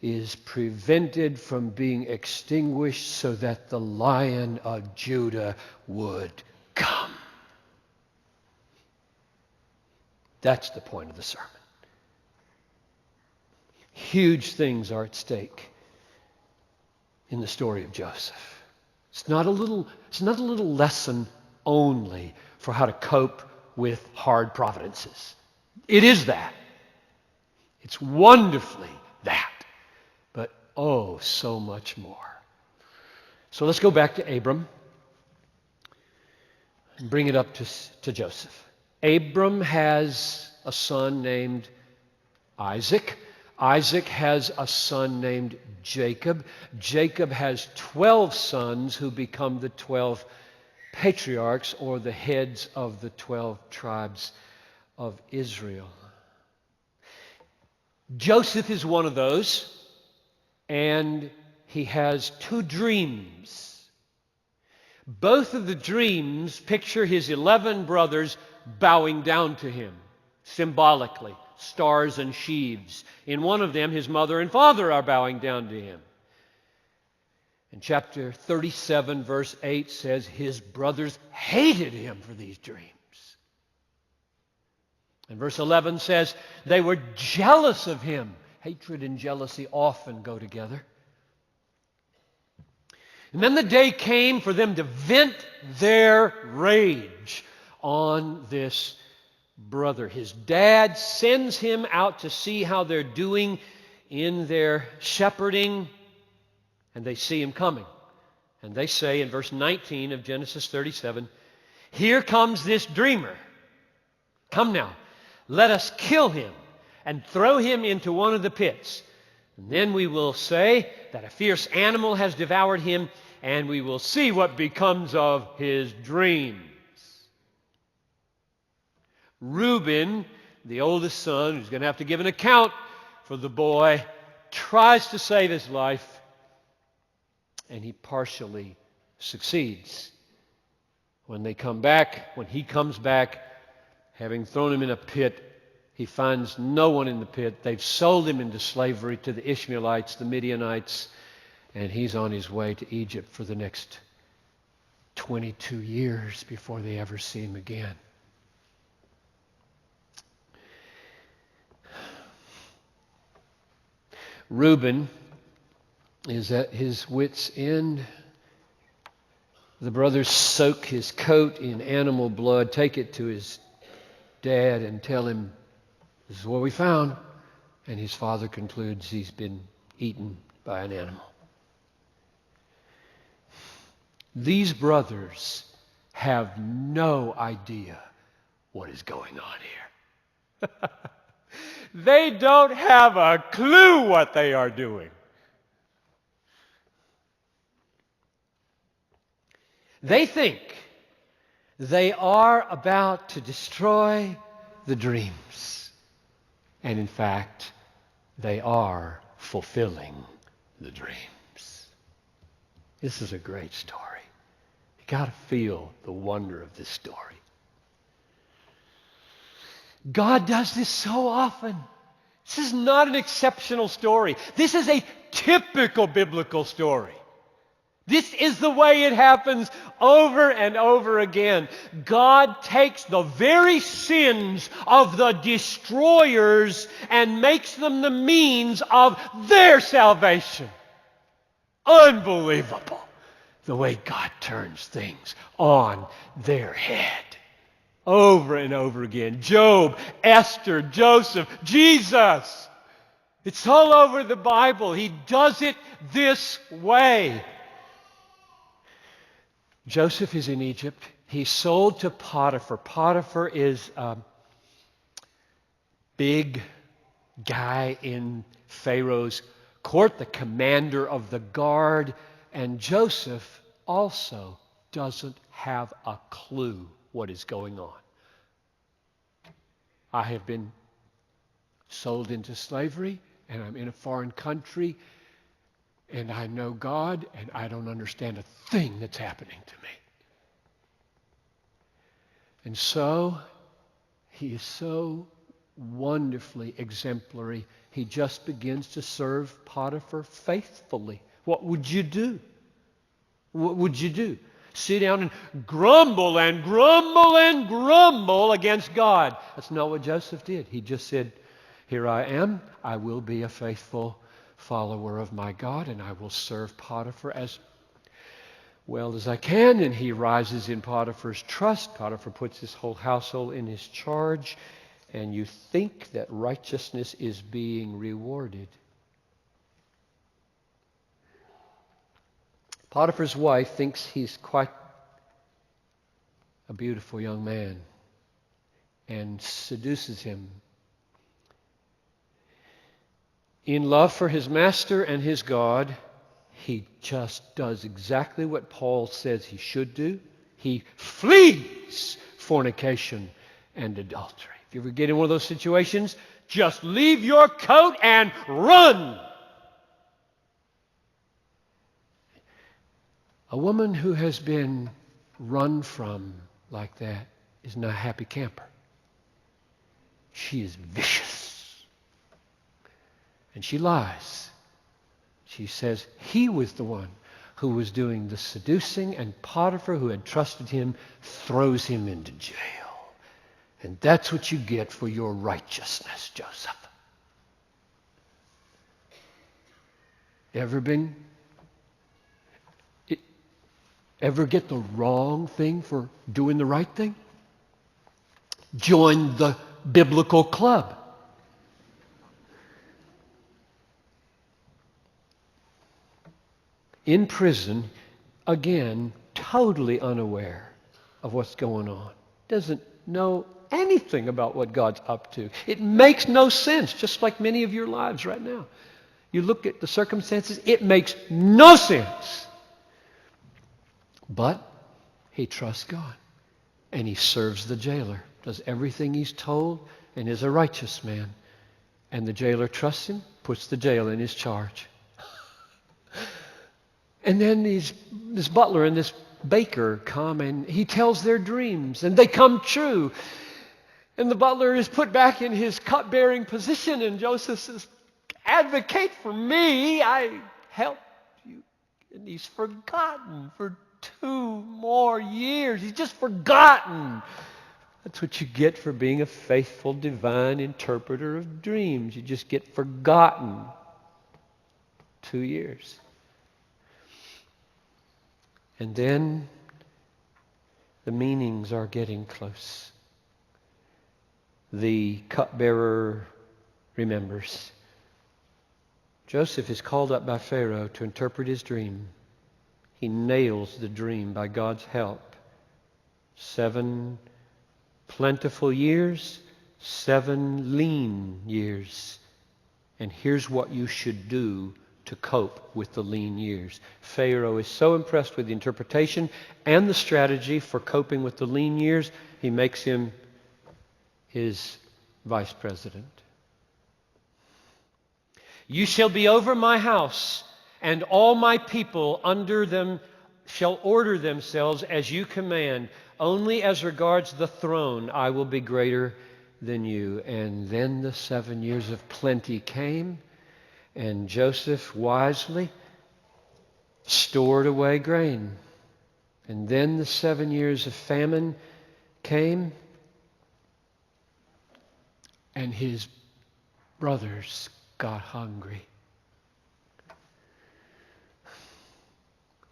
is prevented from being extinguished so that the Lion of Judah would come. That's the point of the sermon. Huge things are at stake in the story of Joseph. It's not a little lesson only for how to cope with hard providences. It is that. It's wonderfully that. But oh, so much more. So let's go back to Abram and bring it up to Joseph. Abram has a son named Isaac. Isaac has a son named Jacob. Jacob has 12 sons who become the 12 patriarchs, or the heads of the 12 tribes of Israel. Joseph is one of those, and he has 2 dreams. Both of the dreams picture his 11 brothers bowing down to him, symbolically, stars and sheaves. In one of them, his mother and father are bowing down to him. And chapter 37, verse 8 says his brothers hated him for these dreams. And verse 11 says they were jealous of him. Hatred and jealousy often go together. And then the day came for them to vent their rage on this brother. His dad sends him out to see how they're doing in their shepherding, and they see him coming. And they say in verse 19 of Genesis 37, "Here comes this dreamer. Come now, let us kill him and throw him into one of the pits. And then we will say that a fierce animal has devoured him, and we will see what becomes of his dreams." Reuben, the oldest son, who's going to have to give an account for the boy, tries to save his life, and he partially succeeds. When he comes back, having thrown him in a pit, he finds no one in the pit. They've sold him into slavery to the Ishmaelites, the Midianites, and he's on his way to Egypt for the next 22 years before they ever see him again. Reuben is at his wit's end. The brothers soak his coat in animal blood, take it to his dad and tell him, "This is what we found." And his father concludes he's been eaten by an animal. These brothers have no idea what is going on here. They don't have a clue what they are doing. They think they are about to destroy the dreams. And in fact, they are fulfilling the dreams. This is a great story. You got to feel the wonder of this story. God does this so often. This is not an exceptional story. This is a typical biblical story. This is the way it happens over and over again. God takes the very sins of the destroyers and makes them the means of their salvation. Unbelievable the way God turns things on their head. Over and over again. Job, Esther, Joseph, Jesus. It's all over the Bible. He does it this way. Joseph is in Egypt. He's sold to Potiphar. Potiphar is a big guy in Pharaoh's court, the commander of the guard. And Joseph also doesn't have a clue what is going on. I have been sold into slavery, and I'm in a foreign country, and I know God, and I don't understand a thing that's happening to me. And so, he is so wonderfully exemplary. He just begins to serve Potiphar faithfully. What would you do? What would you do? Sit down and grumble and grumble and grumble against God. That's not what Joseph did. He just said, here I am. I will be a faithful follower of my God, and I will serve Potiphar as well as I can. And he rises in Potiphar's trust. Potiphar puts his whole household in his charge. And you think that righteousness is being rewarded. Potiphar's wife thinks he's quite a beautiful young man and seduces him. In love for his master and his God, he just does exactly what Paul says he should do. He flees fornication and adultery. If you ever get in one of those situations, just leave your coat and run. A woman who has been run from like that is not a happy camper. She is vicious. And she lies. She says he was the one who was doing the seducing, and Potiphar, who had trusted him, throws him into jail. And that's what you get for your righteousness, Joseph. Ever get the wrong thing for doing the right thing? Join the biblical club. In prison, again, totally unaware of what's going on. Doesn't know anything about what God's up to. It makes no sense, just like many of your lives right now. You look at the circumstances, it makes no sense. But he trusts God, and he serves the jailer, does everything he's told, and is a righteous man. And the jailer trusts him, puts the jail in his charge. And then this butler and this baker come, and he tells their dreams, and they come true. And the butler is put back in his cupbearing position, and Joseph says, advocate for me, I helped you. And he's forgotten for 2 more years. He's just forgotten. That's what you get for being a faithful divine interpreter of dreams. You just get forgotten 2 years. And then the meanings are getting close. The cupbearer remembers. Joseph is called up by Pharaoh to interpret his dream. He nails the dream by God's help. 7 plentiful years, 7 lean years. And here's what you should do to cope with the lean years. Pharaoh is so impressed with the interpretation and the strategy for coping with the lean years, he makes him his vice president. You shall be over my house, and all my people under them shall order themselves as you command. Only as regards the throne I will be greater than you. And then the 7 years of plenty came, and Joseph wisely stored away grain. And then the 7 years of famine came, and his brothers got hungry.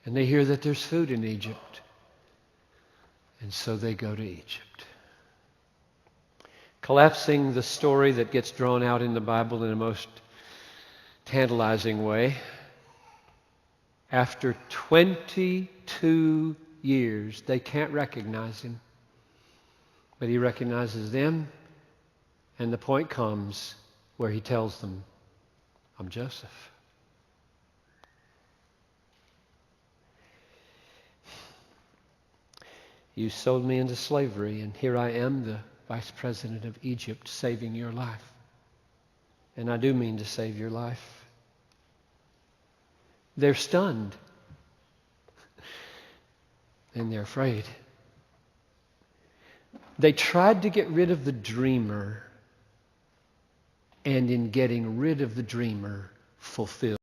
And they hear that there's food in Egypt. And so they go to Egypt. Collapsing the story that gets drawn out in the Bible in a most tantalizing way. After 22 years, they can't recognize him. But he recognizes them. And the point comes where he tells them, I'm Joseph. You sold me into slavery, and here I am, the vice president of Egypt, saving your life. And I do mean to save your life. They're stunned. And they're afraid. They tried to get rid of the dreamer and in getting rid of the dreamer, fulfill